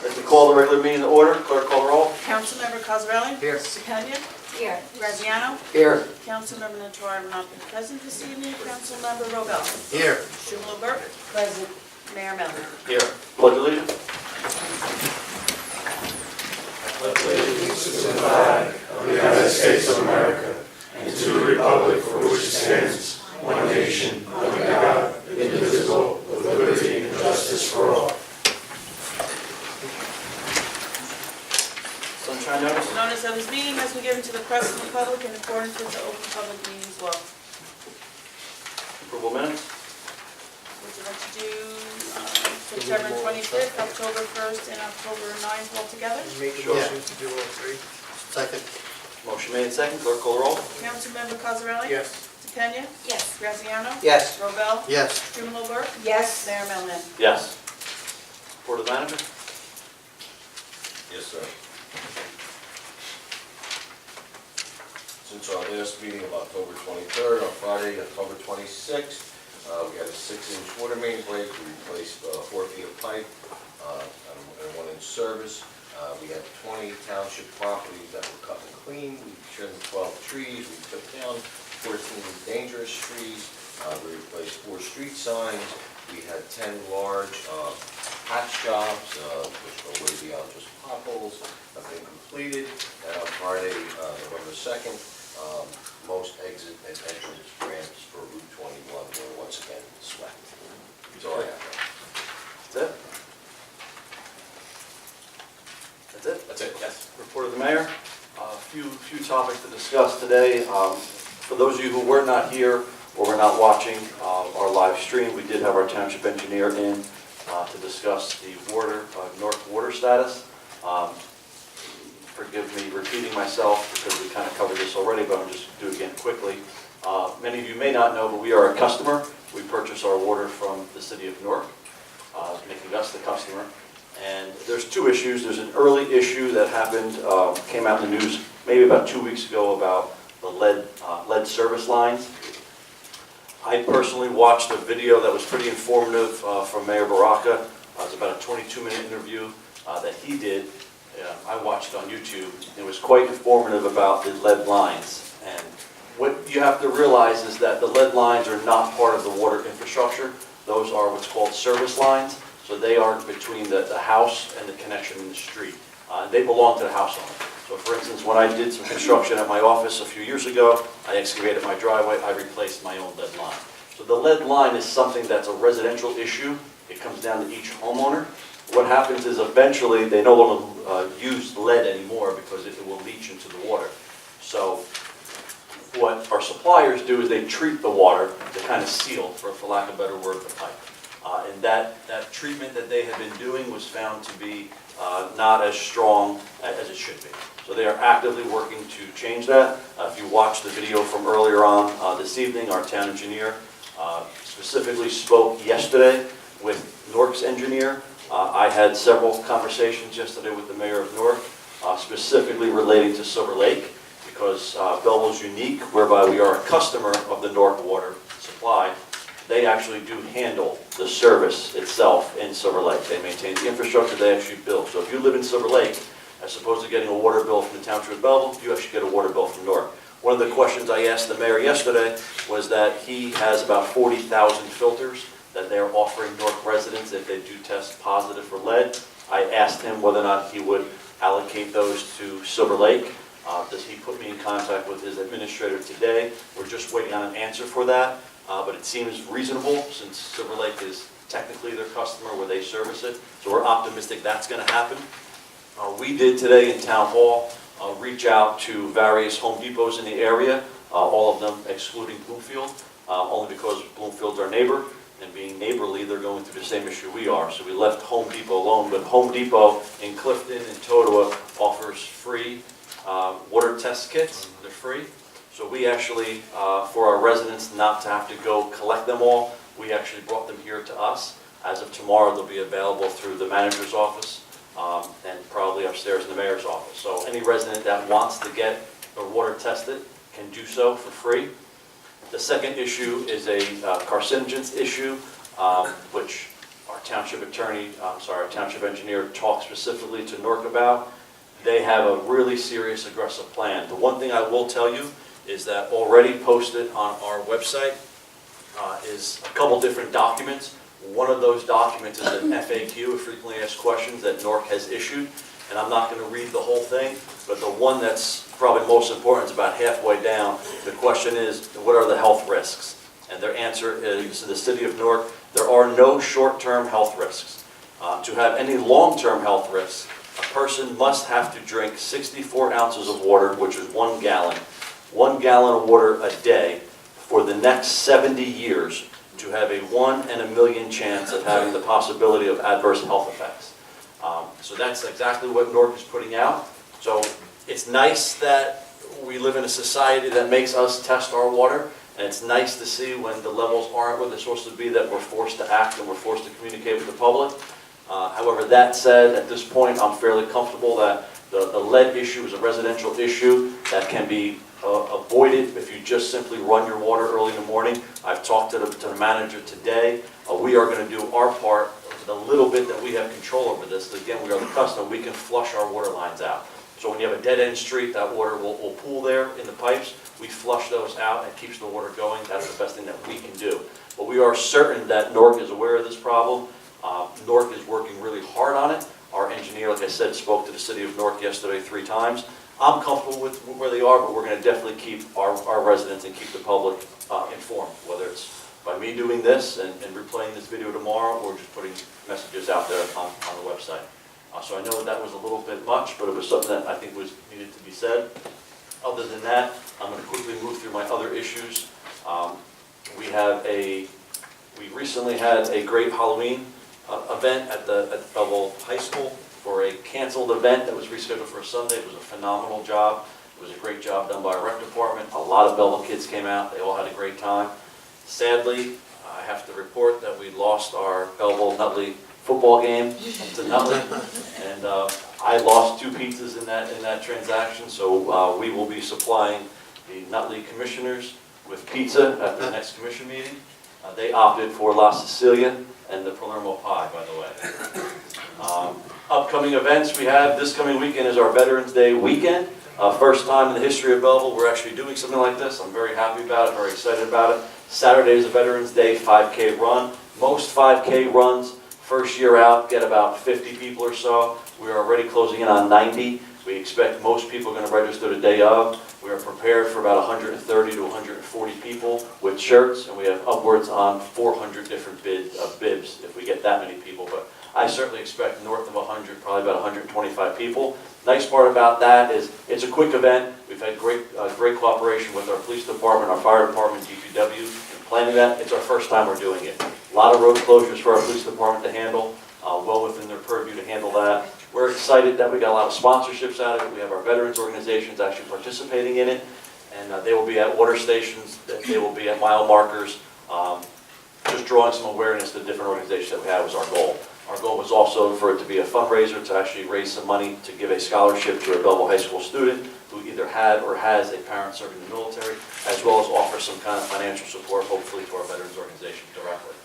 As we call the regular meeting to order, clerk call the roll. Councilmember Cosarelli? Here. DePena? Here. Graziano? Here. Councilmember Nattari will not be present this evening. Councilmember Robel? Here. Schumelberg? Present. Mayor Melvin? Here. Pledge allegiance. Allegiance to the flag of the United States of America and to the republic for which it stands, one nation, under God, indivisible, with liberty and justice for all. Sunshine notice. Notice of this meeting has been given to the press and the public in accordance with the Open Public Meetings Law. Approval minutes. Would you like to do September 25th, October 1st, and October 9th all together? Make a Sure. motion to do all three. Second. Motion made second, clerk call the roll. Councilmember Cosarelli? Yes. DePena? Yes. Graziano? Yes. Robel? Yes. Schumelberg? Yes. Mayor Melvin? Yes. Report of the manager. Yes, sir. Since our last meeting of October 23rd, on Friday, October 26th, we had a 6-inch water main break. We replaced 4 feet of pipe and a 1-inch service. We had 20 township properties that were cut and cleaned. We trimmed 12 trees. We took down 14 dangerous trees. We replaced 4 street signs. We had 10 large patch jobs, which go way beyond just potholes, have been completed. And on Friday, November 2nd, most exit and entrance ramps for Route 21 were once again swept. That's all I have. That's it? That's it? That's it, yes. Report of the mayor. A few topics to discuss today. For those of you who were not here or were not watching our live stream, we did have our township engineer in to discuss the North water status. Forgive me repeating myself because we kind of covered this already, but I'll just do it again quickly. Many of you may not know, but we are a customer. We purchase our water from the city of Newark, making us the customer. And there's 2 issues. There's an early issue that happened, came out in the news maybe about 2 weeks ago about the lead service lines. I personally watched a video that was pretty informative from Mayor Baraka. It was about a 22-minute interview that he did. I watched it on YouTube. It was quite informative about the lead lines. And what you have to realize is that the lead lines are not part of the water infrastructure. Those are what's called service lines. So they are between the house and the connection in the street. They belong to the house owner. So for instance, when I did some construction at my office a few years ago, I excavated my driveway, I replaced my own lead line. So the lead line is something that's a residential issue. It comes down to each homeowner. What happens is eventually they no longer use lead anymore because it will leach into the water. So what our suppliers do is they treat the water to kind of seal, for lack of a better word, the pipe. And that treatment that they had been doing was found to be not as strong as it should be. So they are actively working to change that. If you watched the video from earlier on this evening, our town engineer specifically spoke yesterday with Newark's engineer. I had several conversations yesterday with the mayor of Newark, specifically relating to Silver Lake, because Belleville is unique, whereby we are a customer of the Newark water supply. They actually do handle the service itself in Silver Lake. They maintain the infrastructure, they actually build. So if you live in Silver Lake, as opposed to getting a water bill from the township of Belleville, you actually get a water bill from Newark. One of the questions I asked the mayor yesterday was that he has about 40,000 filters that they're offering Newark residents if they do test positive for lead. I asked him whether or not he would allocate those to Silver Lake. He put me in contact with his administrator today. We're just waiting on an answer for that, but it seems reasonable since Silver Lake is technically their customer where they service it. So we're optimistic that's going to happen. We did today in Town Hall reach out to various Home Depots in the area, all of them excluding Bloomfield, only because Bloomfield's our neighbor. And being neighborly, they're going through the same issue we are. So we left Home Depot alone, but Home Depot in Clifton and Totowa offers free water test kits. They're free. So we actually, for our residents not to have to go collect them all, we actually brought them here to us. As of tomorrow, they'll be available through the manager's office and probably upstairs in the mayor's office. So any resident that wants to get their water tested can do so for free. The second issue is a carcinogens issue, which our township attorney, our township engineer talked specifically to Nork about. They have a really serious, aggressive plan. The one thing I will tell you is that already posted on our website is a couple different documents. One of those documents is an FAQ, a frequently asked questions, that Nork has issued. And I'm not going to read the whole thing, but the one that's probably most important is about halfway down. The question is, what are the health risks? And their answer is, to the city of Newark, there are no short-term health risks. To have any long-term health risks, a person must have to drink 64 ounces of water, which is 1 gallon. 1 gallon of water a day for the next 70 years to have a 1 in a million chance of having the possibility of adverse health effects. So that's exactly what Newark is putting out. So it's nice that we live in a society that makes us test our water, and it's nice to see when the levels aren't where they're supposed to be that we're forced to act and we're forced to communicate with the public. However, that said, at this point, I'm fairly comfortable that the lead issue is a residential issue that can be avoided if you just simply run your water early in the morning. I've talked to the manager today. We are going to do our part. The little bit that we have control over this, again, we are the customer, we can flush our water lines out. So when you have a dead-end street, that water will pool there in the pipes. We flush those out and it keeps the water going. That's the best thing that we can do. But we are certain that Newark is aware of this problem. Newark is working really hard on it. Our engineer, like I said, spoke to the city of Newark yesterday 3 times. I'm comfortable with where they are, but we're going to definitely keep our residents and keep the public informed, whether it's by me doing this and replaying this video tomorrow, or just putting messages out there on the website. So I know that was a little bit much, but it was something that I think was needed to be said. Other than that, I'm going to quickly move through my other issues. We recently had a great Halloween event at Belleville High School for a canceled event that was rescheduled for a Sunday. It was a phenomenal job. It was a great job done by our rec department. A lot of Belleville kids came out. They all had a great time. Sadly, I have to report that we lost our Belleville-Nutley football game to Nutley, and I lost 2 pizzas in that transaction. So we will be supplying the Nutley commissioners with pizza at their next commission meeting. They opted for La Sicilia and the Palermo pie, by the way. Upcoming events we have this coming weekend is our Veterans Day weekend. First time in the history of Belleville we're actually doing something like this. I'm very happy about it, very excited about it. Saturday is a Veterans Day 5K run. Most 5K runs, first year out, get about 50 people or so. We are already closing in on 90. We expect most people are going to register the day of. We are prepared for about 130 to 140 people with shirts, and we have upwards on 400 different bibs if we get that many people. But I certainly expect north of 100, probably about 125 people. Nice part about that is it's a quick event. We've had great cooperation with our police department, our fire department, DPW in planning that. It's our first time we're doing it. A lot of road closures for our police department to handle, well within their purview to handle that. We're excited that we got a lot of sponsorships out of it. We have our veterans organizations actually participating in it, and they will be at water stations, they will be at mile markers, just drawing some awareness to the different organizations that we have was our goal. Our goal was also for it to be a fundraiser to actually raise some money to give a scholarship to a Belleville High School student who either had or has a parent serving in the military, as well as offer some kind of financial support, hopefully, to our veterans organization directly.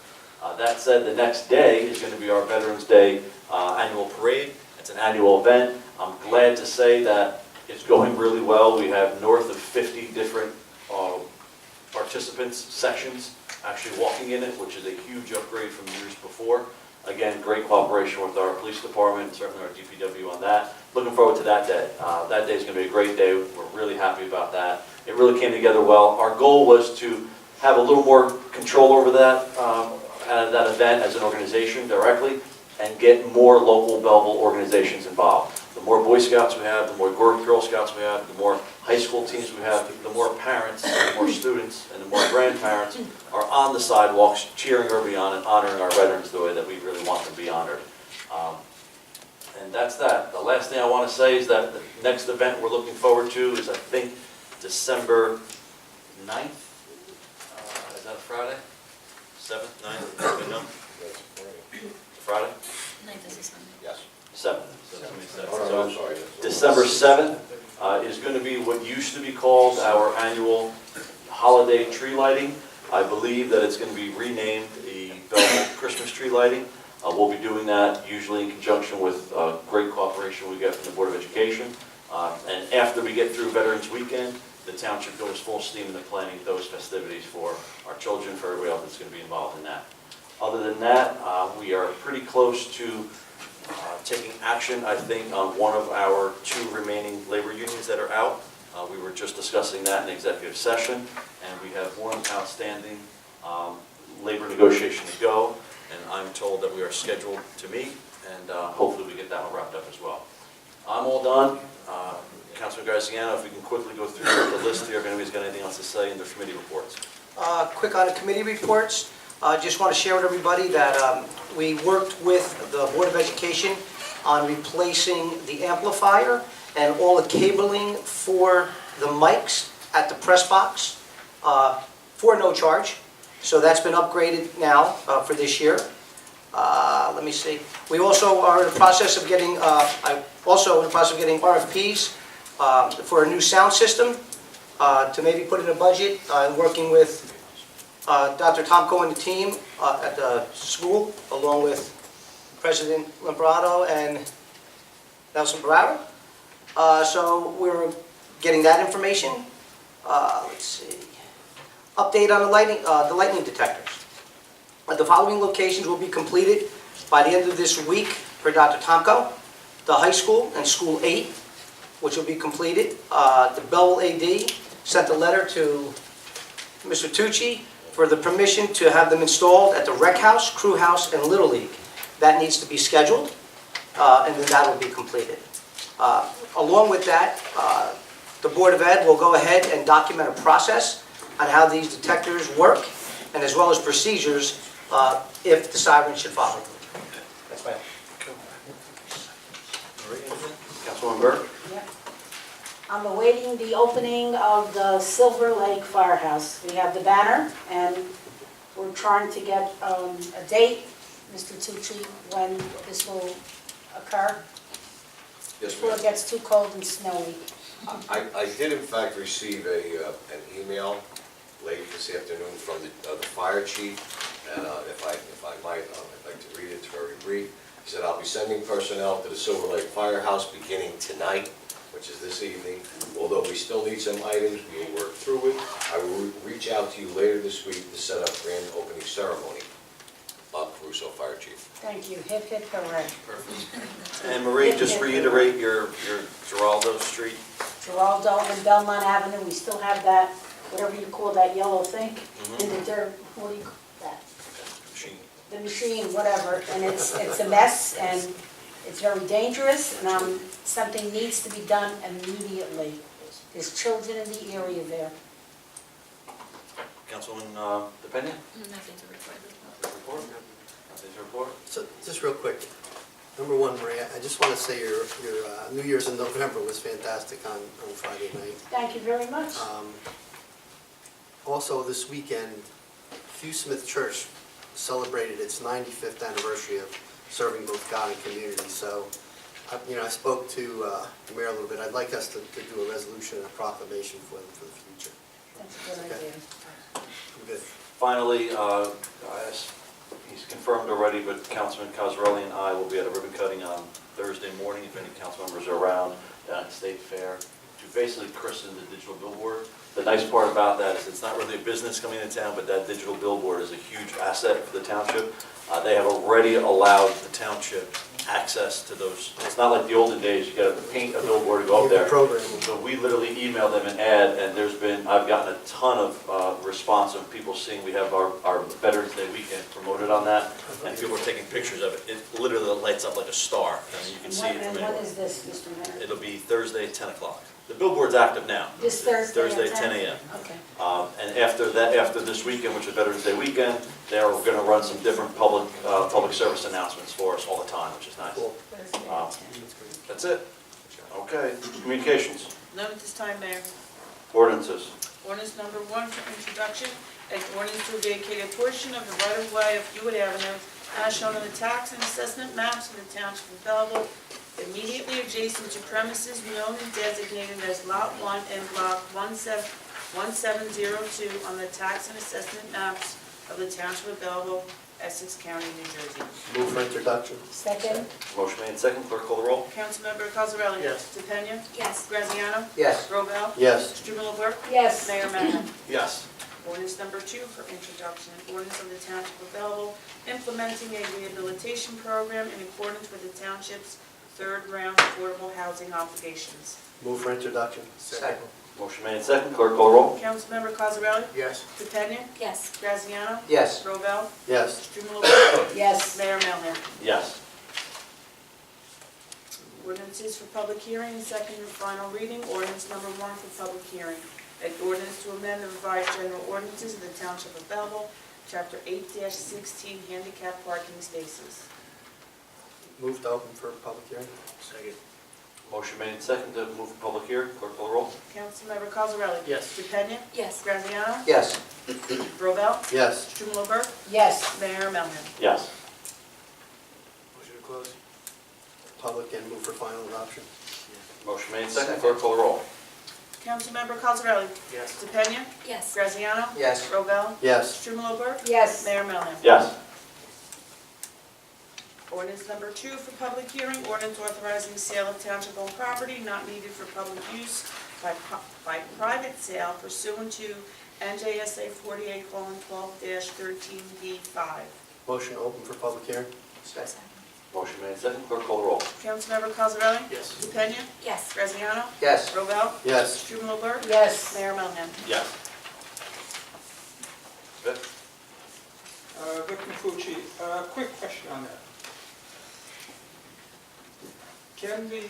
That said, the next day is going to be our Veterans Day annual parade. It's an annual event. I'm glad to say that it's going really well. We have north of 50 different participants, sections, actually walking in it, which is a huge upgrade from years before. Again, great cooperation with our police department, certainly our DPW on that. Looking forward to that day. That day is going to be a great day. We're really happy about that. It really came together well. Our goal was to have a little more control over that event as an organization directly, and get more local Belleville organizations involved. The more Boy Scouts we have, the more Girl Scouts we have, the more high school teams we have, the more parents, the more students, and the more grandparents are on the sidewalks cheering early on and honoring our veterans the way that we really want them to be honored. And that's that. The last thing I want to say is that the next event we're looking forward to is, I think, December 9th. Is that a Friday? 7th, 9th? Anybody know? Friday? 9th is a Sunday. Yes. 7th. Oh, I'm sorry. December 7th is going to be what used to be called our annual holiday tree lighting. I believe that it's going to be renamed the Belleville Christmas tree lighting. We'll be doing that usually in conjunction with great cooperation we get from the Board of Education. And after we get through Veterans Weekend, the township goes full steam into planning those festivities for our children, for everybody else that's going to be involved in that. Other than that, we are pretty close to taking action, I think, on one of our 2 remaining labor unions that are out. We were just discussing that in executive session, and we have one outstanding labor negotiation to go, and I'm told that we are scheduled to meet, and hopefully we get that one wrapped up as well. I'm all done. Councilman Graziano, if we can quickly go through the list here, if anybody's got anything else to say in the committee reports. Quick on the committee reports. Just want to share with everybody that we worked with the Board of Education on replacing the amplifier and all the cabling for the mics at the press box for no charge. So that's been upgraded now for this year. Let me see. We also are in the process of getting RFPs for a new sound system to maybe put in a budget. I'm working with Dr. Tomko and the team at the school, along with President Lambrado and Nelson Barrera. So we're getting that information. Let's see. Update on the lightning detectors. The following locations will be completed by the end of this week for Dr. Tomko. The high school and school 8, which will be completed. The Belleville AD sent a letter to Mr. Tucci for the permission to have them installed at the Rec House, Crew House, and Little League. That needs to be scheduled, and then that will be completed. Along with that, the Board of Ed will go ahead and document a process on how these detectors work, and as well as procedures if the siren should follow. That's my... Councilwoman Burke? Yep. I'm awaiting the opening of the Silver Lake Firehouse. We have the banner, and we're trying to get a date, Mr. Tucci, when this will occur, Yes, before ma'am. it gets too cold and snowy. I did in fact receive an email late this afternoon from the fire chief, and if I might, I'd like to read it. It's very brief. He said, "I'll be sending personnel to the Silver Lake Firehouse beginning tonight," which is this evening. "Although we still need some items, we will work through it. I will reach out to you later this week to set up grand opening ceremony." Bob Caruso, Fire Chief. Thank you. Hip, hip, hooray. And Marie, just reiterate your Geraldo Street. Geraldo and Belmont Avenue, we still have that, whatever you call that yellow thing, in the dirt. What do you call that? Machine. The machine, whatever, and it's a mess, and it's very dangerous, and something needs to be done immediately. There's children in the area there. Councilwoman DePena? Nothing to report. Report? Nothing to report? So, just real quick, number one, Maria, I just want to say your New Year's in November was fantastic on Friday night. Thank you very much. Also, this weekend, Hugh Smith Church celebrated its 95th anniversary of serving both God and community. So, I spoke to the mayor a little bit. I'd like us to do a resolution and a proclamation for them for the future. That's a good idea. I'm good. Finally, he's confirmed already, but Councilman Cosarelli and I will be at a ribbon cutting on Thursday morning, if any council members are around, at State Fair, to basically christen the digital billboard. The nice part about that is it's not really a business coming into town, but that digital billboard is a huge asset for the township. They have already allowed the township access to those. It's not like the olden days, you got to paint a billboard to go up there. Program. So we literally email them an ad, and I've gotten a ton of response of people seeing we have our Veterans Day weekend promoted on that, and people are taking pictures of it. It literally lights up like a star, and you can see it from And when anywhere. is this, Mr. Mayor? It'll be Thursday at 10 o'clock. The billboard's active now. This Thursday at 10? Thursday at 10 a.m. Okay. And after this weekend, which is Veterans Day weekend, they're going to run some different public service announcements for us all the time, which is nice. Cool. Thursday Wow. at 10. That's it. Okay, communications, None at this time, Mayor. ordinances. Ordinance number 1 for introduction, an ordinance to vacate a portion of the right-of-way of Hewitt Avenue as shown on the tax and assessment maps of the Township of Belleville, immediately adjacent to premises known and designated as Lot 1 and Block 1702 on the tax and assessment maps of the Township of Belleville, Essex County, New Jersey. Move for introduction. Second? Motion made second, clerk call the roll. Councilmember Cosarelli? Yes. DePena? Yes. Graziano? Yes. Robel? Yes. Strumelberg? Yes. Mayor Melham? Yes. Ordinance number 2 for introduction, an ordinance of the Township of Belleville implementing a rehabilitation program in accordance with the township's third round affordable housing obligations. Move for introduction. Second. Motion made second, clerk call the roll. Councilmember Cosarelli? Yes. DePena? Yes. Graziano? Yes. Robel? Yes. Strumelberg? Yes. Mayor Melham? Yes. Ordinances for public hearing and second and final reading. Ordinance number 1 for public hearing. An ordinance to amend the revised general ordinances of the Township of Belleville, Chapter 8-16, handicap parking spaces. Move to open for public hearing. Second. Motion made second to move for public hearing, clerk call the roll. Councilmember Cosarelli? Yes. DePena? Yes. Graziano? Yes. Robel? Yes. Strumelberg? Yes. Mayor Melham? Yes. Motion to close. Public and move for final adoption. Motion made second, clerk call the roll. Councilmember Cosarelli? Yes. DePena? Yes. Graziano? Yes. Robel? Yes. Strumelberg? Yes. Mayor Melham? Yes. Ordinance number 2 for public hearing, ordinance authorizing sale of township-owned property not needed for public use by private sale pursuant to NJSA 48:12-13D5. Motion to open for public hearing. Second. Motion made second, clerk call the roll. Councilmember Cosarelli? Yes. DePena? Yes. Graziano? Yes. Robel? Yes. Strumelberg? Yes. Mayor Melham? Yes. Vic? Vic Mafucci, quick question on that. Can the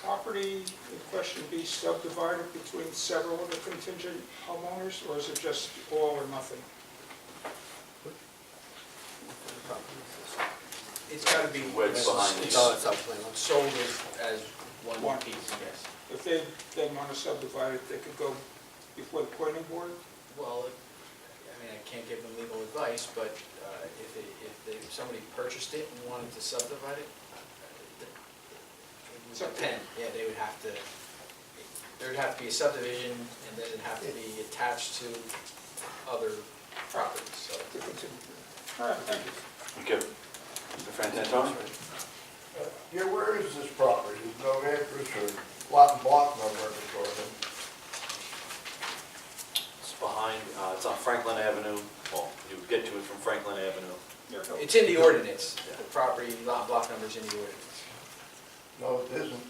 property in question be subdivided between several of the contingent homeowners, or is it just all or nothing? It's got to be Wedge behind No, you. it's up plan. sold as one One. piece, yes. If they then want to subdivide it, they could go before the planning board? Well, I mean, I can't give them legal advice, but if somebody purchased it and wanted to subdivide it, it would depend. Yeah, they would have to, there would have to be a subdivision, and then it'd have to be attached to other properties, so. To continue. All right, thank you. Thank you. Mr. Frantantoni? Yeah, where is this property? There's no address or lot and block number in the garden. It's behind, it's on Franklin Avenue. Well, you would get to it from Franklin Avenue. It's in the ordinance, the property lot block number's in the ordinance. No, it isn't.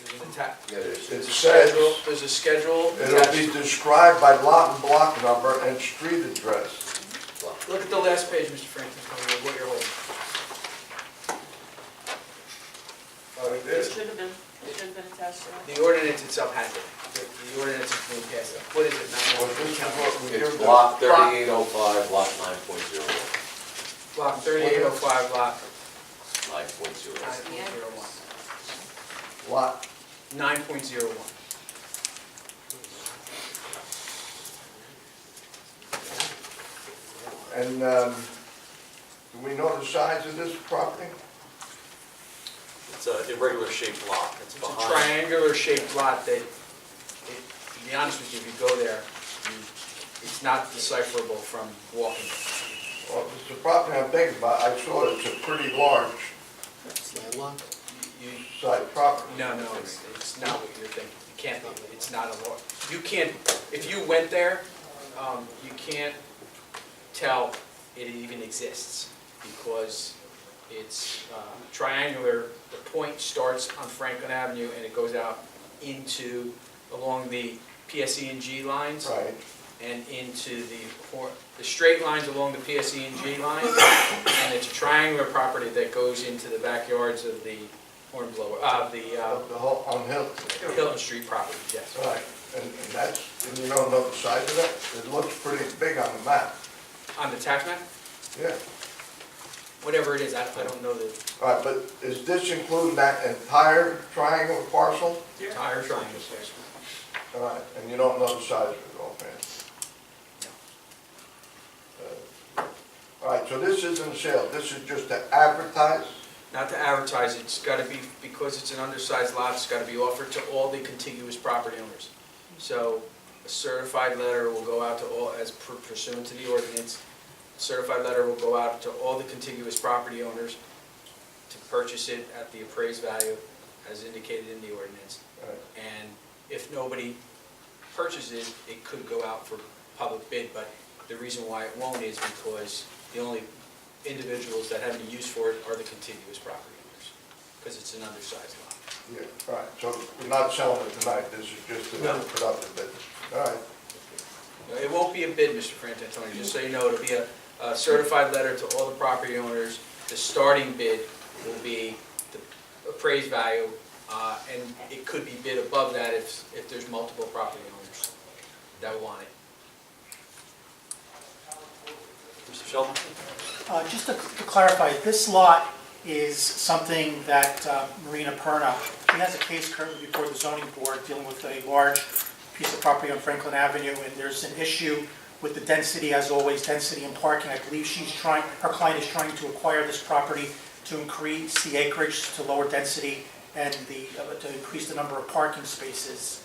There's an attack. Yeah, there's, It Schedule, says there's a schedule it'll be attached. described by lot and block number and street address. Look at the last page, Mr. Franklin, of what you're holding. Oh, it It is. should have been attached to that. The ordinance itself has it. The ordinance is being passed. What is it now? Well, this is what we it's give block them. 3805, lot 9.01. Block 3805, block 9.01. 9.01. Lot. 9.01. And do we know the size of this property? It's a irregular shaped lot. It's It's a behind. triangular shaped lot that, to be honest with you, if you go there, it's not decipherable from walking. Well, it's the property I'm thinking about. I saw it's a pretty large Landlocked? You- size property. No, it's not what you're thinking. It can't be, it's not a law. You can't, if you went there, you can't tell it even exists because it's triangular. The point starts on Franklin Avenue and it goes out into, along the PSE&G lines Right. and into the straight lines along the PSE&G line. And it's a triangular property that goes into the backyards of the Hornblower, The whole, on Hill. Hilton Street property, yes. Right. And that's, and you don't know the size of it? It looks pretty big on the map. On the tax map, Yeah. whatever it is, I don't know the All right, but is this including that entire triangle parcel? entire triangle. All right, and you don't know the size of it offhand? All right, so this isn't a sale, this is just to advertise? Not to advertise, it's got to be, because it's an undersized lot, it's got to be offered to all the contiguous property owners. So a certified letter will go out to all, as pursuant to the ordinance, certified letter will go out to all the contiguous property owners to purchase it at the appraised value as indicated in the ordinance. And if nobody purchases, it could go out for public bid, but the reason why it won't is because the only individuals that have any use for it are the contiguous property owners, because it's an undersized lot. Yeah, right, so we're not selling it tonight, this is just a productive business. All right. It won't be a bid, Mr. Frantantoni, just so you know, it'll be a certified letter to all the property owners. The starting bid will be the appraised value, and it could be bid above that if there's multiple property owners that want it. Mr. Sheldon? Just to clarify, this lot is something that Marina Perna, she has a case currently before the zoning board dealing with a large piece of property on Franklin Avenue, and there's an issue with the density, as always, density and parking. I believe her client is trying to acquire this property to increase the acreage to lower density and to increase the number of parking spaces.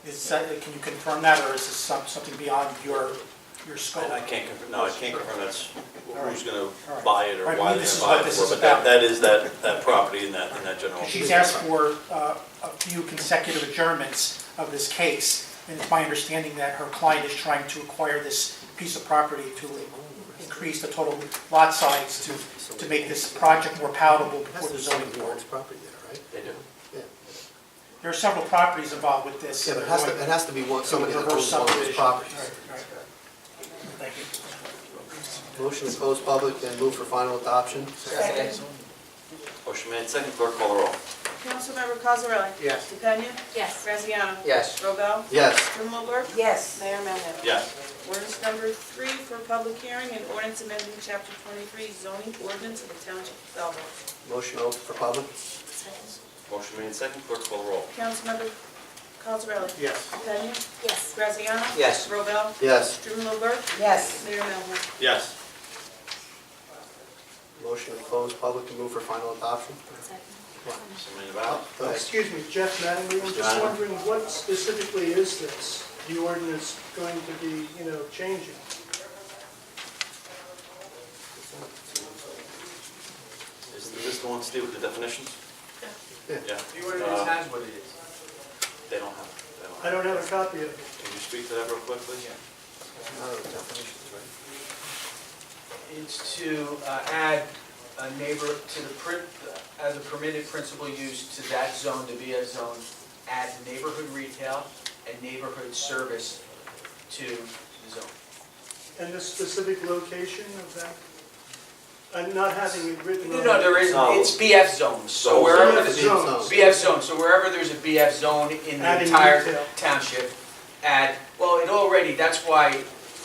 Can you confirm that, or is this something beyond your scope? I can't confirm, no, I can't confirm that's who's going to All right. buy it or Right, why this they're is going to buy what it this for, is but about. that is that property in that general. She's asked for a few consecutive adjournments of this case, and it's my understanding that her client is trying to acquire this piece of property to increase the total lot size to make this project more palatable before the zoning board. Property there, right? They do. Yeah. There are several properties involved with this. Yeah, but it has to be somebody that owns Reverse one of those subdivision. properties. Right, right. Thank you. Motion to close public and move for final adoption. Second. Motion made, second, clerk call the roll. Councilmember Cosarelli? Yes. DePena? Yes. Graziano? Yes. Robel? Yes. Strumelberg? Yes. Mayor Melham? Yes. Ordinance number 3 for public hearing, and ordinance amending chapter 23 zoning ordinance of the township of Belleville. Motion open for public. Motion made, second, clerk call the roll. Councilmember Cosarelli? Yes. DePena? Yes. Graziano? Yes. Robel? Yes. Strumelberg? Yes. Mayor Melham? Yes. Motion to close public and move for final adoption. Motion made about. Go ahead. Excuse me, Jeff Mattingly, I'm Mr. just Mattingly. wondering, what specifically is this, the ordinance going to be, changing? Is this the one, Steve, with the definitions? Yeah. Yeah. The ordinance has what it is. They don't have it. They don't I have don't have a copy of it. it. Can you speak to that real quickly? No, definitions, right? It's to add a neighbor to as a permitted principal use to that zone, the BS zone, add neighborhood retail and neighborhood service to the zone. And the specific location of that? I'm not having it written on. No, there is, No. it's BF zones, so So wherever, BF the- zones. BF zone, so wherever there's a BF zone in the Adding entire retail. township, well, that's why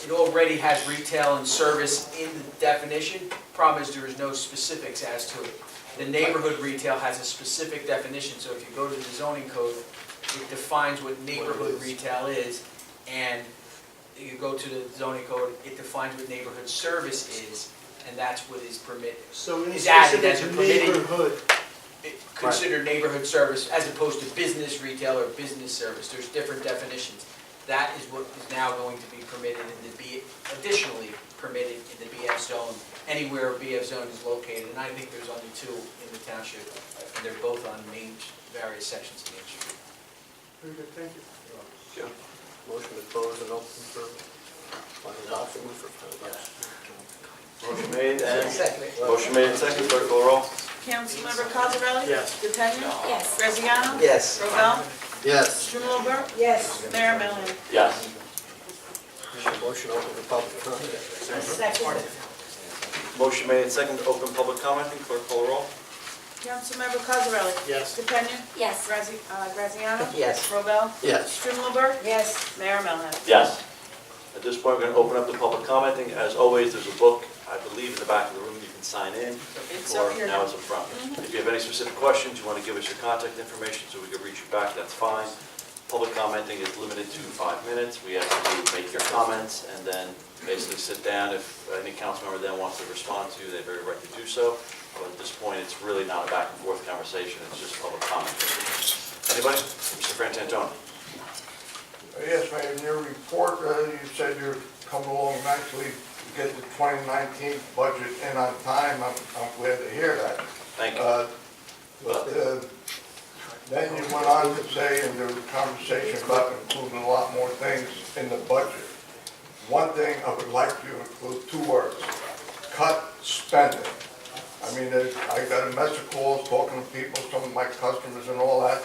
it already has retail and service in the definition. Problem is, there is no specifics as to it. The neighborhood retail has a specific definition, so if you go to the zoning code, it defines what neighborhood retail is, and you go to the zoning code, it defines what neighborhood service is, and that's what is permitted. So in is added as a specific permitted- neighborhood, Considered neighborhood service as opposed to business retail or business service. There's different definitions. That is what is now going to be permitted additionally permitted in the BF zone, anywhere a BF zone is located. And I think there's only 2 in the township, and they're both on various sections of Main Street. very good, thank you. Yeah. Motion to close and open for final adoption. Move for final adoption. Motion made and Second. motion made and second, clerk call the roll. Councilmember Cosarelli? Yes. DePena? Yes. Graziano? Yes. Robel? Yes. Strumelberg? Yes. Mayor Melham? Yes. Motion open for public comment. Second. Motion made and second, open public commenting, clerk call the roll. Councilmember Cosarelli? Yes. DePena? Yes. Graziano? Yes. Robel? Yes. Strumelberg? Yes. Mayor Melham? Yes. At this point, we're going to open up the public commenting. As always, there's a book, I believe, in the back of the room you can sign in. It's Or up here now now. it's up front. If you have any specific questions, you want to give us your contact information so we can reach you back, that's fine. Public commenting is limited to 5 minutes. We ask you to make your comments and then basically sit down. If any council member then wants to respond to you, they have every right to do so. But at this point, it's really not a back and forth conversation, it's just public comment. Anybody? Mr. Frantantoni? Yes, Mayor, in your report, you said you're coming along nicely get the 2019 budget in on time. I'm glad to hear that. Thank you. But then you went on to say, and there was conversation about including a lot more things in the budget. One thing I would like you to include, 2 words, cut spending. I mean, I got a mess of calls talking to people, some of my customers and all that.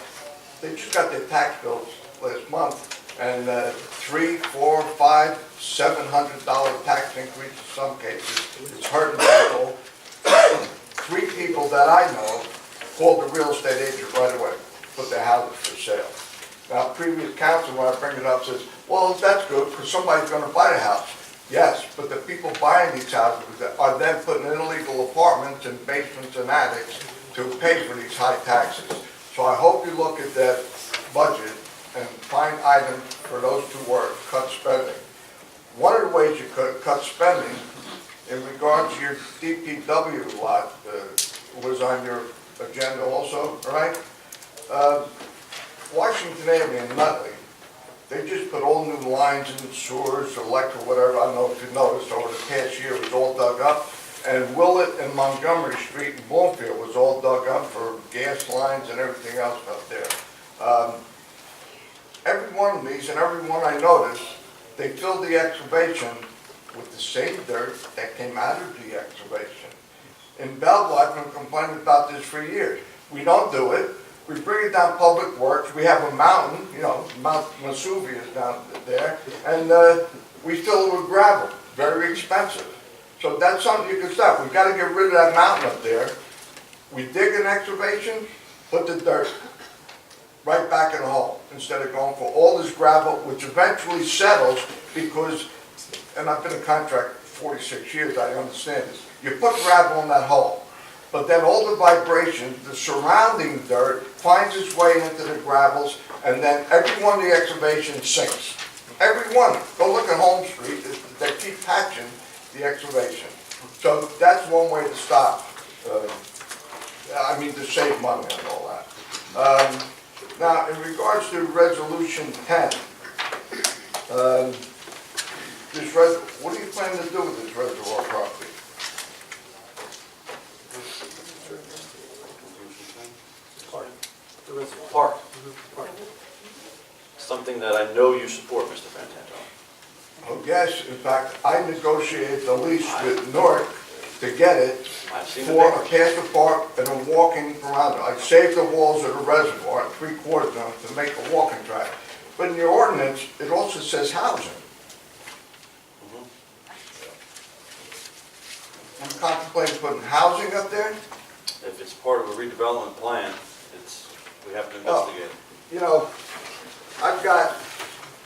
They just got their tax bills last month, and $300, $400, $500, $700 tax increase in some cases. It's hurting people. 3 people that I know called the real estate agent right away, put their houses for sale. Now, previous council, when I bring it up, says, well, that's good, because somebody's going to buy a house. Yes, but the people buying these houses are then putting in illegal apartments and basements and attics to pay for these high taxes. So I hope you look at that budget and find items for those 2 words, cut spending. One of the ways you could cut spending, in regards to your DPW lot, was on your agenda also, right? Washington Avenue in Nutley, they just put all new lines in the sewers, electric, whatever. I don't know if you noticed, over the past year it was all dug up. And Willett and Montgomery Street in Bloomfield was all dug up for gas lines and everything else up there. Every one of these, and every one I noticed, they filled the excavation with the same dirt that came out of the excavation. In Belleville, I've been complaining about this for years. We don't do it. We bring it down Public Works. We have a mountain, you know, Mount Vesuvius down there, and we fill it with gravel. Very expensive. So that's something you can stop. We've got to get rid of that mountain up there. We dig an excavation, put the dirt right back in the hole instead of going for all this gravel, which eventually settles because, and I've been in contract 46 years, I understand this. You put gravel in that hole, but then all the vibrations, the surrounding dirt, finds its way into the gravels, and then every one of the excavations sinks. Every one. Go look at Holmes Street. They keep patching the excavation. So that's one way to stop. To save money and all that. Now, in regards to Resolution 10, what do you plan to do with this reservoir property? Park. Something that I know you support, Mr. Frantantoni. Oh, yes. In fact, I negotiated the lease with Newark to get it I've seen the for a papers. past park and a walking parameter. I saved the walls of the reservoir, 3/4 of them, to make a walking track. But in your ordinance, it also says housing. I'm contemplating putting housing up there. If it's part of a redevelopment plan, we have to investigate. You know, I've got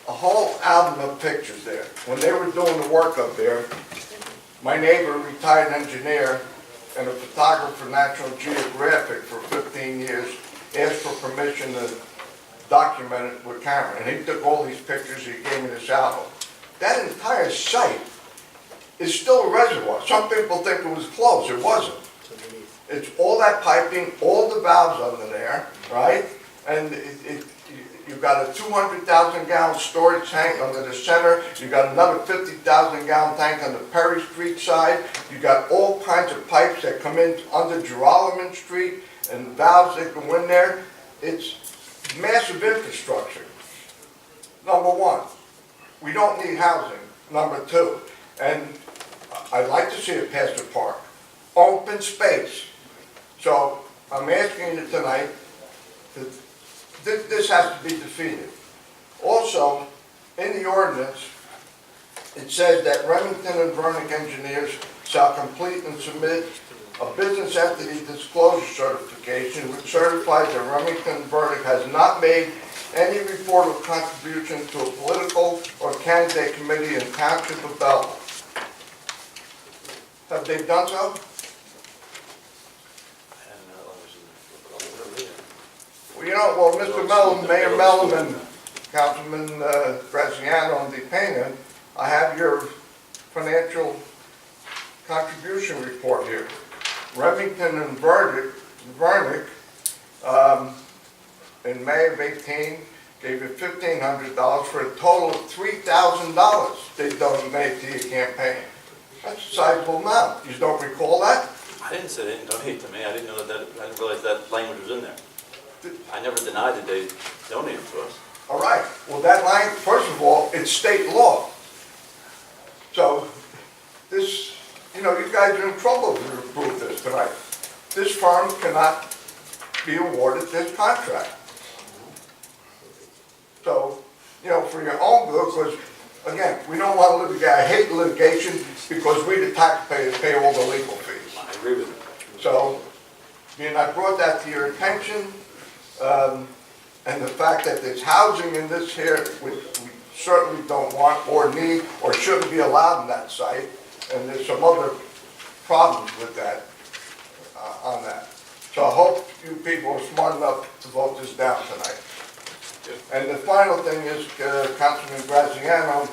a whole album of pictures there. When they were doing the work up there, my neighbor, retired engineer and a photographer for National Geographic for 15 years, asked for permission to document it with camera. And he took all these pictures, he gave me this album. That entire site is still a reservoir. Some people think it was closed, it wasn't. It's all that piping, all the valves under there, right? And you've got a 200,000 gallon storage tank under the center. You've got another 50,000 gallon tank on the Perry Street side. You've got all kinds of pipes that come in under Girolamo Street and valves that go in there. It's massive infrastructure. Number one, we don't need housing. Number two, and I'd like to see it past the park. Open space. So I'm asking you tonight, this has to be defeated. Also, in the ordinance, it says that Remington and Vernick engineers shall complete and submit a business entity disclosure certification which certifies that Remington and Vernick has not made any report or contribution to a political or candidate committee in Township of Belleville. Have they done so? Well, Mr. Mellon, Mayor Mellon, and Councilman Graziano and DePena, I have your financial contribution report here. Remington and Vernick, in May of 18, gave you $1,500 for a total of $3,000 they donated to your campaign. That's a sizable amount. You don't recall that? I didn't say they didn't donate to me. I didn't know that, I didn't realize that language was in there. I never denied that they donated to us. All right, well, that line, first of all, it's state law. So, this, you know, you guys are in trouble if you approve this tonight. This firm cannot be awarded this contract. So, you know, for your own good, because, again, we don't want to litigate, I hate litigation because we, the taxpayers, pay all the legal fees. I agree with you. So, being I brought that to your attention, and the fact that there's housing in this here, which we certainly don't want or need or shouldn't be allowed in that site, and there's some other problems with that, on that. So I hope you people are smart enough to vote this down tonight. And the final thing is, Councilman Graziano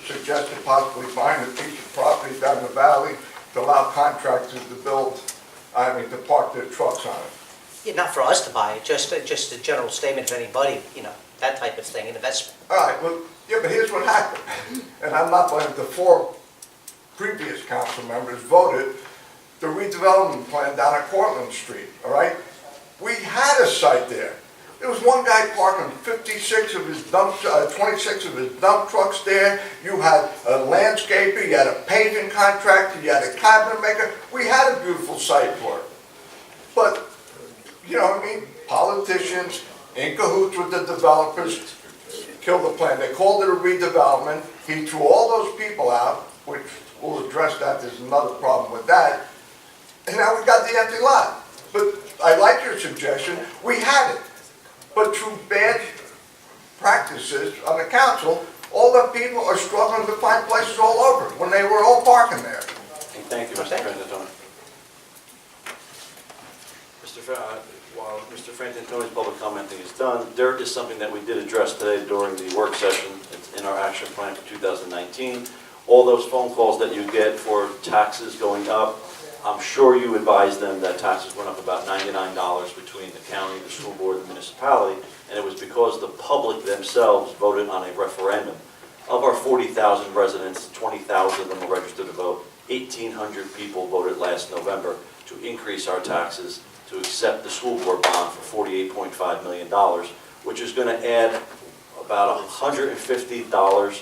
suggested possibly buying a piece of property down the valley to allow contractors to to park their trucks on it. Yeah, not for us to buy it, just a general statement of anybody, you know, that type of thing, and that's, All right, well, yeah, but here's what happened, and I'm not blaming the 4 previous council members voted the redevelopment plan down at Cortlandt Street, all right? We had a site there. There was one guy parking 26 of his 26 of his dump trucks there. You had a landscaper, you had a paving contractor, you had a cabinet maker. We had a beautiful site for it. But, you know what I mean? Politicians in cahoots with the developers killed the plan. They called it a redevelopment. He threw all those people out, which we'll address that. There's another problem with that. And now we got the empty lot. But I like your suggestion. We had it. But through bad practices on the council, all the people are struggling to find places all over when they were all parking there. Thank you, Mr. Frantantoni. While Mr. Frantantoni's public commenting is done, there is something that we did address today during the work session. It's in our action plan for 2019. All those phone calls that you get for taxes going up, I'm sure you advised them that taxes went up about $99 between the county, the school board, the municipality, and it was because the public themselves voted on a referendum. Of our 40,000 residents, 20,000 of them were registered to vote. 1,800 people voted last November to increase our taxes, to accept the school board bond for $48.5 million, which is going to add about $150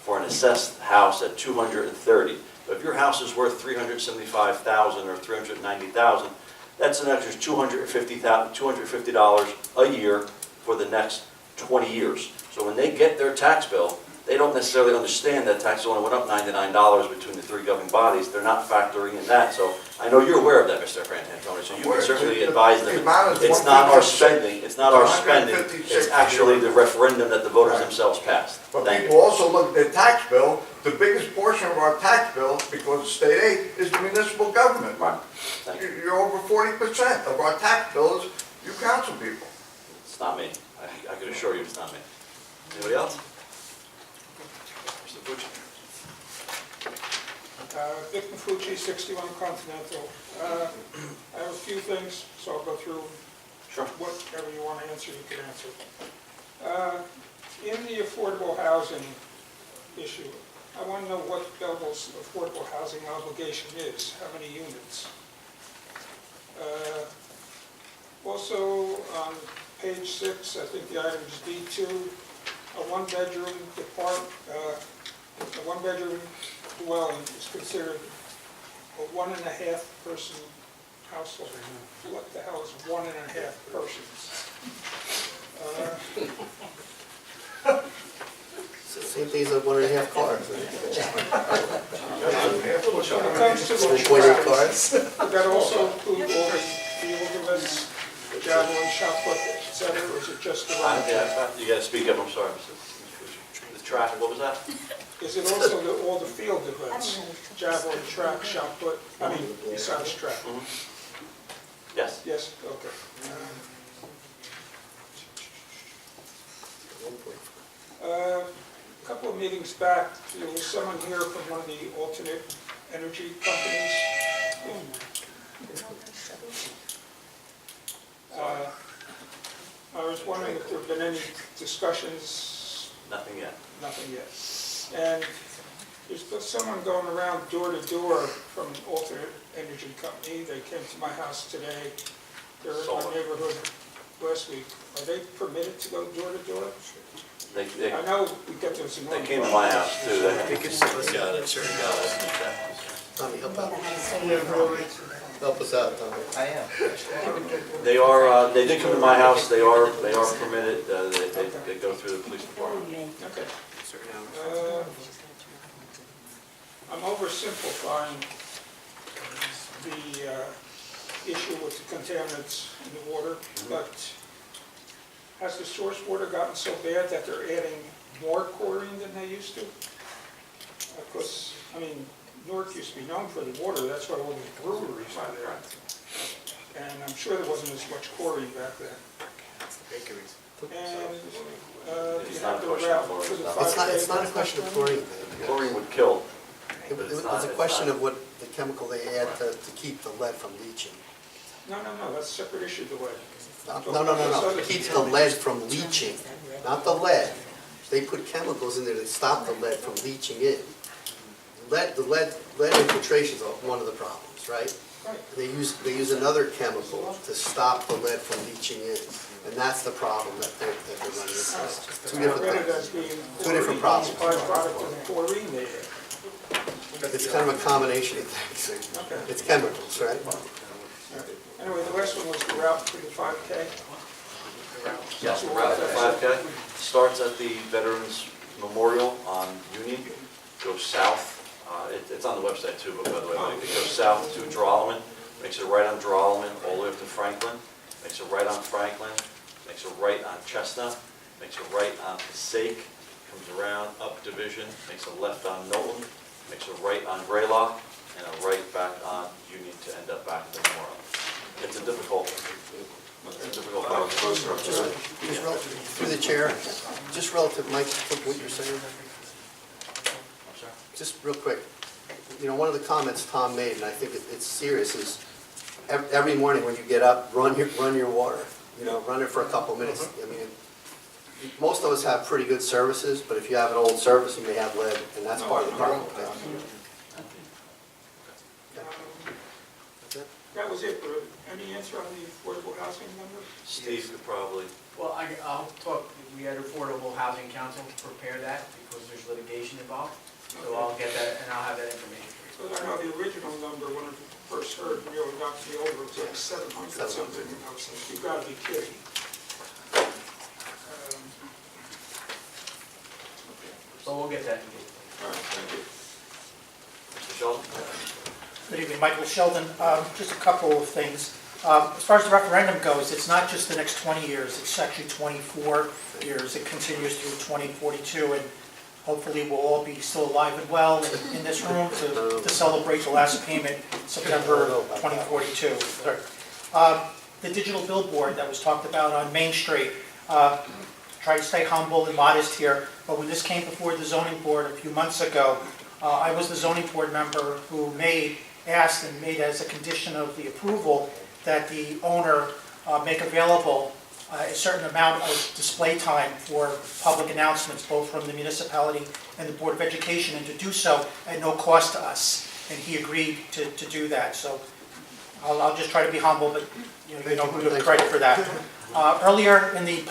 for an assessed house at $230. But if your house is worth $375,000 or $390,000, that's an extra $250 a year for the next 20 years. So when they get their tax bill, they don't necessarily understand that tax only went up $99 between the 3 governing bodies. They're not factoring in that. So I know you're aware of that, Mr. Frantantoni, so you can certainly advise them. It's not our spending, it's actually the referendum that the voters themselves passed. But Thank people you. also look at their tax bill. The biggest portion of our tax bill, because of state aid, is the municipal government money. Thank you. You're over 40% of our tax bill is you council people. It's not me. I can assure you it's not me. Anybody else? Mr. Fucci? Vic Mafucci, 61 Continental. I have a few things, so I'll go through Sure. whatever you want to answer, you can answer. In the affordable housing issue, I want to know what Belleville's affordable housing obligation is, how many units. Also, on page 6, I think the item is D2, a one-bedroom dwelling is considered a 1.5 person household. What the hell is 1.5 persons? Same thing as like 1.5 cars. When it comes to the 1.8 cars. that also include all the ornaments, the javelin, shot put, et cetera, or is it just the round? You got to speak up, I'm sorry, Mr. Fucci. The traffic, what was that? Is it also all the field events, javelin, track, shot put, besides track? Yes. Yes, okay. A couple of meetings back, there was someone here from one of the alternate energy companies. I was wondering if there have been any discussions. Nothing yet. Nothing yet. And There's been someone going around door to door from an alternate energy company. They came to my house today. They're in my Solar. neighborhood last week. Are they permitted to go door to door? They I know we get those in. they came to my house too. They could sue us. Tommy, help out. Help us out, Tommy. I am. They are, they did come to my house, they are permitted, they go through the police department. Okay. I'm oversimplifying the issue with the contaminants in the water, but has the source water gotten so bad that they're adding more chlorine than they used to? Because, I mean, Newark used to be known for the water, that's why all the breweries are there. And I'm sure there wasn't as much chlorine back then. And do you have the route for the 5K? It's not a question of chlorine. Chlorine would kill. It's a question of what the chemical they add to keep the lead from leaching. No, that's a separate issue, the lead. No. Keeps the lead from leaching, not the lead. They put chemicals in there that stop the lead from leaching in. The lead infiltration is one of the problems, right? Right. They use another chemical to stop the lead from leaching in, and that's the problem that they're running into. Two I read different it as things. being Two different problems. byproduct of the chlorine they add. It's kind of a combination of things. Okay. It's chemicals, right? Anyway, the last one was the route for the 5K. Yes, the route for 5K starts at the Veterans Memorial on Union, goes south. It's on the website too, by the way. It goes south to Drollman, makes a right on Drollman, all the way up to Franklin, makes a right on Franklin, makes a right on Chestnut, makes a right on Passaic, comes around up Division, makes a left on Milton, makes a right on Graylock, and a right back on Union to end up back at the Memorial. It's a difficult route. Through the chair, just relative, Mike, to what you're saying. Just real quick, one of the comments Tom made, and I think it's serious, is every morning when you get up, run your water. Run it for a couple minutes. I mean, most of us have pretty good services, but if you have an old service, you may have lead, and that's part of the problem. That was it, but any answer on the affordable housing number? Steve could probably, Well, I'll talk, we had Affordable Housing Council prepare that because there's litigation involved. So I'll get that and I'll have that information for you. Because I know the original number, when I first heard, it got to me over, it was like 700 something, and I was like, you've got to be kidding. So we'll get that. All right, thank you. Mr. Sheldon? Good evening, Michael Sheldon. Just a couple of things. As far as the referendum goes, it's not just the next 20 years, it's actually 24 years. It continues through 2042, and hopefully we'll all be still alive and well in this room to celebrate the last payment, September 2042. The digital billboard that was talked about on Main Street, try to stay humble and modest here, but when this came before the zoning board a few months ago, I was the zoning board member who asked and made as a condition of the approval that the owner make available a certain amount of display time for public announcements, both from the municipality and the Board of Education, and to do so at no cost to us. And he agreed to do that. So I'll just try to be humble, but you don't give credit for that. Earlier in the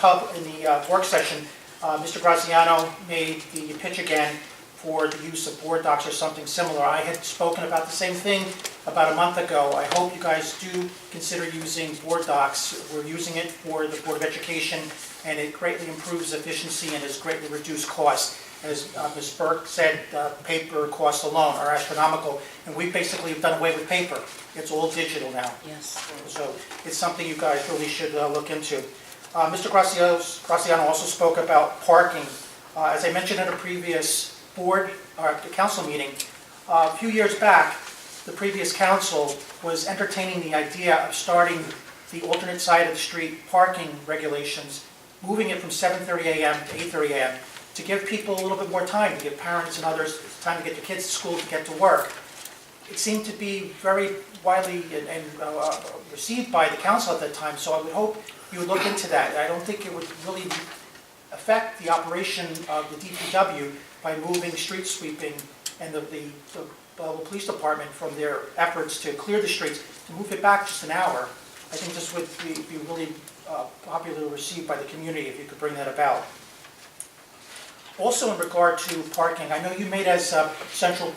work session, Mr. Graziano made the pitch again for the use of board docs or something similar. I had spoken about the same thing about a month ago. I hope you guys do consider using board docs. We're using it for the Board of Education, and it greatly improves efficiency and has greatly reduced costs. As Ms. Burke said, paper costs alone are astronomical, and we basically have done away with paper. It's all digital now. Yes. So it's something you guys really should look into. Mr. Graziano also spoke about parking. As I mentioned at a previous council meeting, a few years back, the previous council was entertaining the idea of starting the alternate side of the street parking regulations, moving it from 7:30 a.m. to 8:30 a.m. to give people a little bit more time, to give parents and others time to get their kids to school, to get to work. It seemed to be very widely and received by the council at that time, so I would hope you would look into that. I don't think it would really affect the operation of the DPW by moving street sweeping and the Belleville Police Department from their efforts to clear the streets, to move it back just an hour, I think this would be really popularly received by the community if you could bring that about. Also in regard to parking, I know you made as a central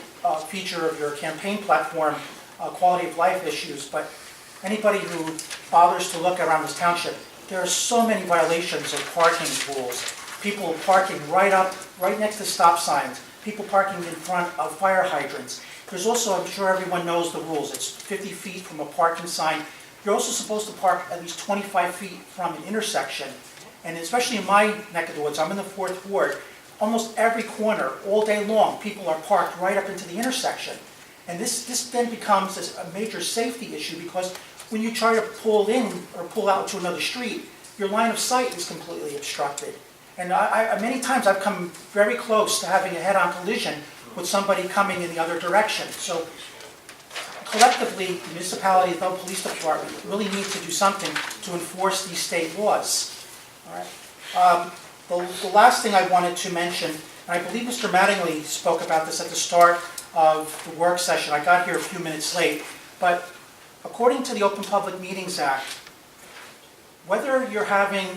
feature of your campaign platform quality of life issues, but anybody who bothers to look around this township, there are so many violations of parking rules. People parking right next to stop signs, people parking in front of fire hydrants. There's also, I'm sure everyone knows the rules, it's 50 feet from a parking sign. You're also supposed to park at least 25 feet from an intersection. And especially in my neck of the woods, I'm in the 4th Ward, almost every corner, all day long, people are parked right up into the intersection. And this then becomes a major safety issue because when you try to pull in or pull out to another street, your line of sight is completely obstructed. And many times I've come very close to having a head-on collision with somebody coming in the other direction. So collectively, the municipality, the Belleville Police Department really need to do something to enforce these state laws. All right. The last thing I wanted to mention, and I believe Mr. Mattingly spoke about this at the start of the work session. I got here a few minutes late, but according to the Open Public Meetings Act, whether you're having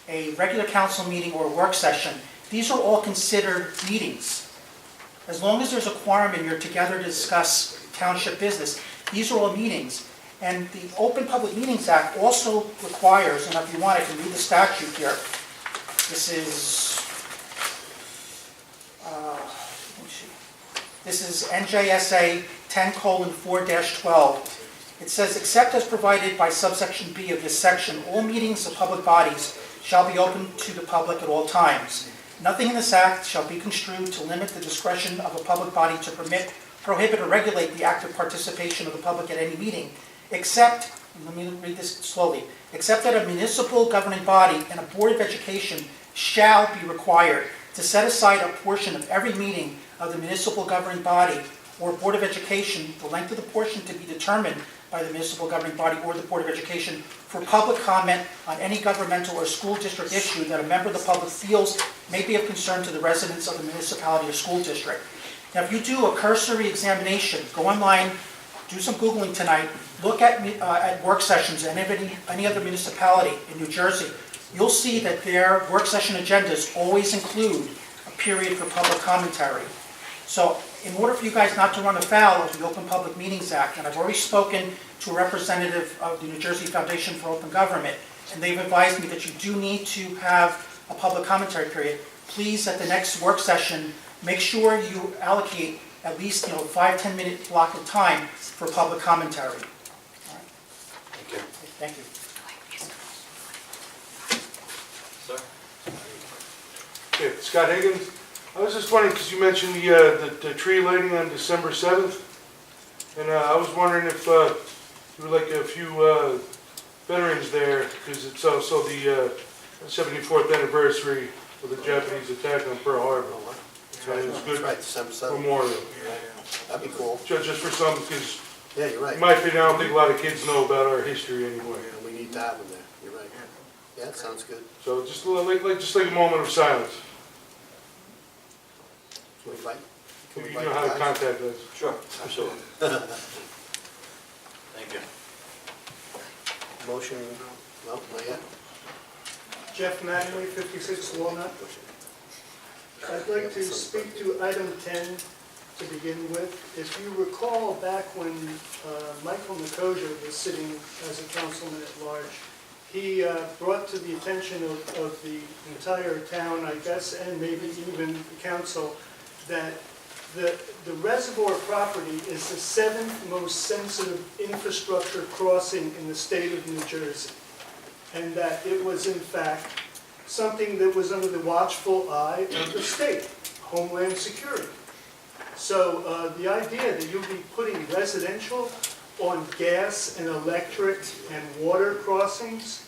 a regular council meeting or a work session, these are all considered meetings. As long as there's a quorum and you're together to discuss township business, these are all meetings. And the Open Public Meetings Act also requires, and if you want, I can read the statute here. This is, NJSA 10:4-12. It says, except as provided by subsection B of this section, all meetings of public bodies shall be open to the public at all times. Nothing in this act shall be construed to limit the discretion of a public body to prohibit or regulate the active participation of the public at any meeting, except, let me read this slowly, except that a municipal governing body and a board of education shall be required to set aside a portion of every meeting of the municipal governing body or board of education, the length of the portion to be determined by the municipal governing body or the board of education, for public comment on any governmental or school district issue that a member of the public feels may be of concern to the residents of the municipality or school district. Now, if you do a cursory examination, go online, do some Googling tonight, look at work sessions in any other municipality in New Jersey, you'll see that their work session agendas always include a period for public commentary. So in order for you guys not to run afoul of the Open Public Meetings Act, and I've already spoken to a representative of the New Jersey Foundation for Open Government, and they've advised me that you do need to have a public commentary period, please at the next work session, make sure you allocate at least 5-10 minute block of time for public commentary. All right. Thank you. Thank you. Sir? Okay, Scott Higgins. I was just wondering, because you mentioned the tree lighting on December 7th, and I was wondering if there were like a few veterans there, because it's also the 74th anniversary of the Japanese attack on Pearl Harbor. That's right, It was good right, December 7th. memorial. That'd be cool. Just for some, because Yeah, you're right. in my opinion, I don't think a lot of kids know about our history anymore. Yeah, we need to have them there, you're right. Yeah, that sounds good. So just like a moment of silence. Can we invite? Can we You know invite how the to guys? contact us. Sure, absolutely. Thank you. Motion, no, not yet. Jeff Mattingly, 56 Walnut. I'd like to speak to item 10 to begin with. If you recall, back when Michael Nicosia was sitting as a councilman at large, he brought to the attention of the entire town, I guess, and maybe even the council, that the reservoir property is the 7th most sensitive infrastructure crossing in the state of New Jersey. And that it was, in fact, something that was under the watchful eye of the state, Homeland Security. So the idea that you'll be putting residential on gas and electric and water crossings,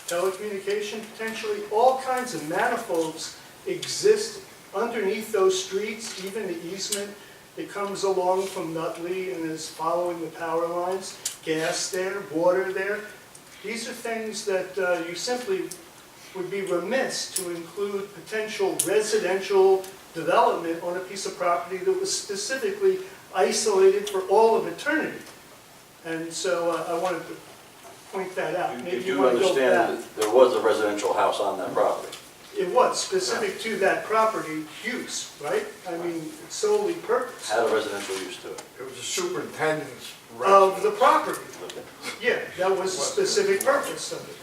telecommunication potentially, all kinds of manifolds exist underneath those streets, even the easement that comes along from Nutley and is following the power lines, gas there, water there. These are things that you simply would be remiss to include potential residential development on a piece of property that was specifically isolated for all of eternity. And so I wanted to point that out. You Maybe do wanna go understand back. that there was a residential house on that property. It was specific to that property use, right? I mean, it's solely purpose Had a residential use to it. It was a superintendent's of the property. Yeah, that was the specific purpose of it.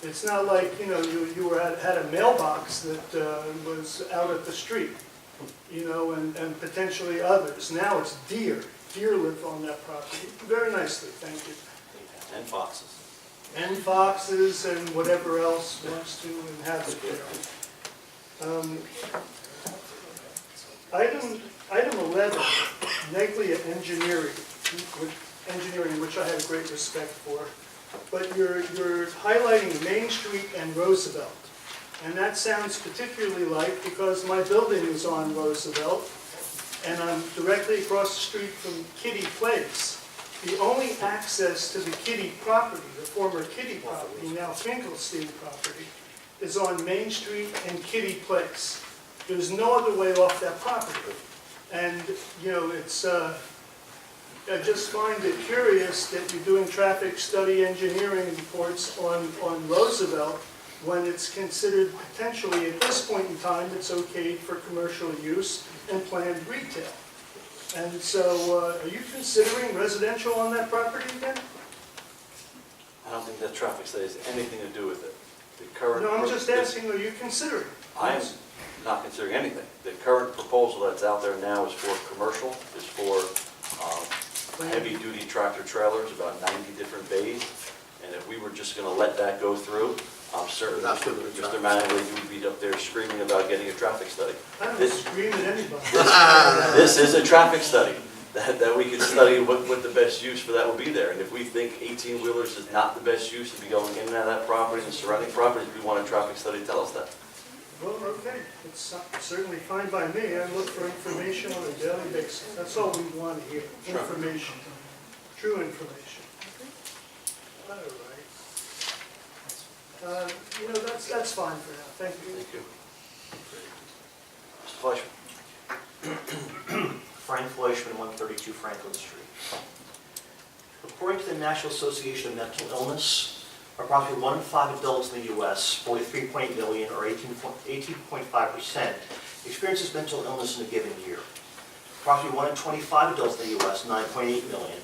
It's not like, you know, you had a mailbox that was out at the street, you know, and potentially others. Now it's deer. Deer live on that property. Very nicely, thank you. And foxes. And foxes and whatever else wants to inhabit there. Item 11, Neglia Engineering, which I have great respect for. But you're highlighting Main Street and Roosevelt. And that sounds particularly like, because my building is on Roosevelt, and I'm directly across the street from Kitty Place. The only access to the Kitty property, the former Kitty property, now Finkelstein property, is on Main Street and Kitty Place. There's no other way off that property. And, you know, it's, I just find it curious that you're doing traffic study engineering reports on Roosevelt when it's considered potentially, at this point in time, it's okay for commercial use and planned retail. And so, are you considering residential on that property again? I don't think that traffic study has anything to do with it. The current. No, I'm just asking, are you considering? I am not considering anything. The current proposal that's out there now is for commercial, is for heavy-duty tractor trailers, about 90 different bays. And if we were just going to let that go through, I'm certain Mr. Mattingly would be up there screaming about getting a traffic study. I don't scream at anybody. This is a traffic study, that we could study what the best use for that will be there. And if we think 18-wheelers is not the best use to be going in and out of that property and the surrounding properties, we want a traffic study, tell us that. Well, okay, it's certainly fine by me. I look for information on a daily basis. That's all we want to hear, Sure. information, true information. All right. You know, that's fine for now, thank you. Thank you. Mr. Fleischman. Frank Fleischman, 132 Franklin Street. According to the National Association of Mental Illness, approximately 1 in 5 adults in the U.S., 43.8 million or 18.5%, experiences mental illness in a given year. Approximately 1 in 25 adults in the U.S., 9.8 million,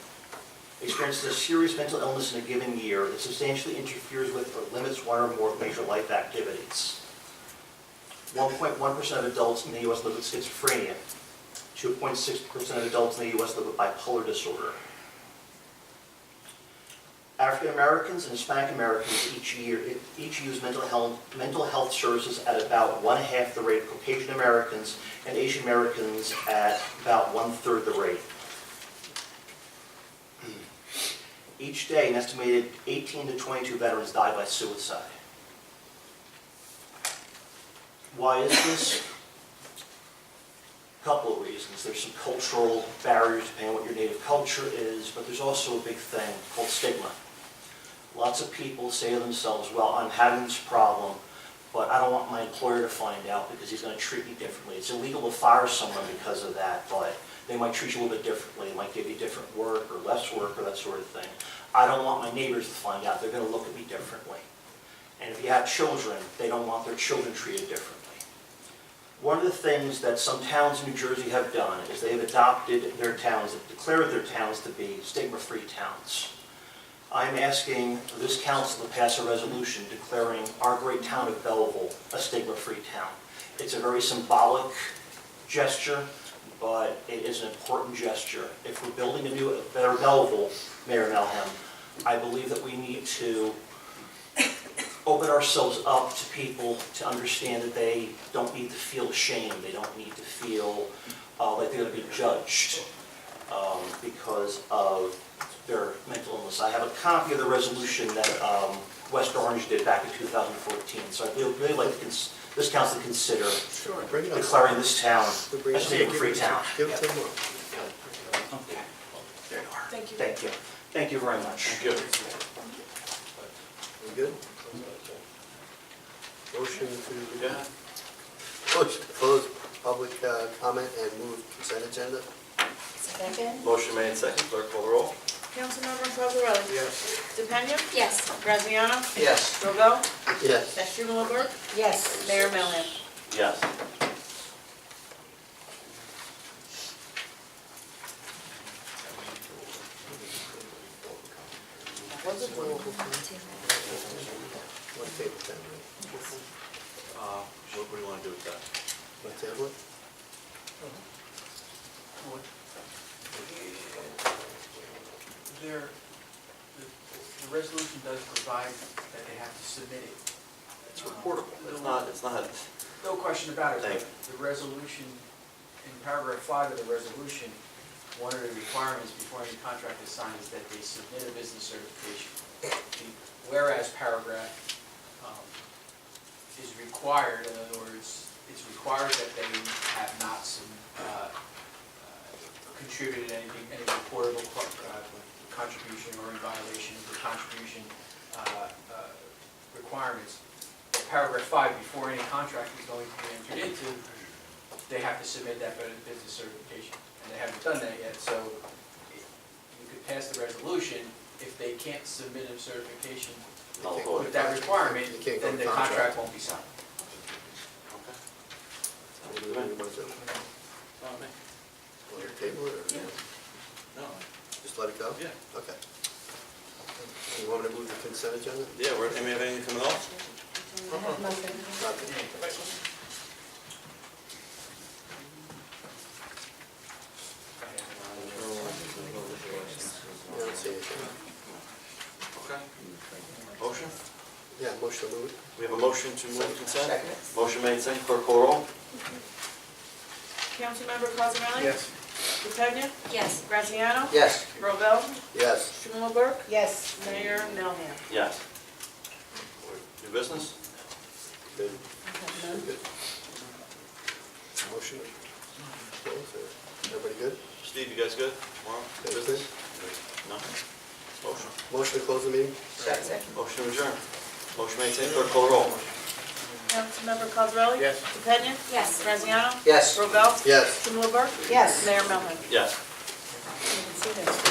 experiences a serious mental illness in a given year that substantially interferes with or limits one or more major life activities. 1.1% of adults in the U.S. live with schizophrenia. 2.6% of adults in the U.S. live with bipolar disorder. African Americans and Hispanic Americans each use mental health services at about 1/2 the rate of Caucasian Americans, and Asian Americans at about 1/3 the rate. Each day, an estimated 18 to 22 veterans die by suicide. Why is this? A couple of reasons. There's some cultural barriers depending on what your native culture is, but there's also a big thing called stigma. Lots of people say to themselves, well, I'm having this problem, but I don't want my employer to find out because he's going to treat me differently. It's illegal to fire someone because of that, but they might treat you a little bit differently. They might give you different work or less work or that sort of thing. I don't want my neighbors to find out. They're going to look at me differently. And if you have children, they don't want their children treated differently. One of the things that some towns in New Jersey have done is they have adopted their towns, declared their towns to be stigma-free towns. I'm asking this council to pass a resolution declaring our great town of Belleville a stigma-free town. It's a very symbolic gesture, but it is an important gesture. If we're building a new, better Belleville, Mayor Melham, I believe that we need to open ourselves up to people to understand that they don't need to feel ashamed. They don't need to feel like they're going to be judged because of their mental illness. I have a copy of the resolution that West Orange did back in 2014, so I'd really like this council to consider declaring this town a stigma-free town. Give it to them. Okay. There you are. Thank you. Thank you. Thank you very much. Good. We good? Motion to, Yeah. motion to close public comment and move consent agenda. Second? Motion made second, clerk call the roll. Councilmember Cosarelli? Yes. DePena? Yes. Graziano? Yes. Robel? Yes. Strumelberg? Yes. Mayor Melham? Yes. What's it? What table that? What do you want to do with that? What table it? The resolution does provide that they have to submit it. It's reportable. It's not, No question about it. Thank but The resolution, in paragraph 5 of the resolution, one of the requirements before any contract is signed is that they submit a business certification. The whereas paragraph is required, in other words, it's required that they have not contributed any reportable contribution or in violation of the contribution requirements. Paragraph 5, before any contract is going to be entered into, they have to submit that business certification. And they haven't done that yet, so you could pass the resolution. If they can't submit a certification with that requirement, You can't go then to the contract. contract won't be signed. What do you want to do? Want to table it or? no. Just let it go? Yeah. Okay. You want me to move the consent agenda? Yeah, we're, any have anything coming up? I have nothing. I don't see anything. Okay. Motion? Yeah, motion to move it. We have a motion to move consent? Second. Motion made second, clerk call the roll. Councilmember Cosarelli? Yes. DePena? Yes. Graziano? Yes. Robel? Yes. Strumelberg? Yes. Mayor Melham? Yes. New business? Good. Good. Motion. Close it. Everybody good? Steve, you guys good? Tomorrow? New Good. business? No? Motion. Motion to close the meeting? Second. Motion to adjourn. Motion made second, clerk call the roll. Councilmember Cosarelli? Yes. DePena? Yes. Graziano? Yes. Robel? Yes. Strumelberg? Yes. Mayor Melham? Yes. You can see this.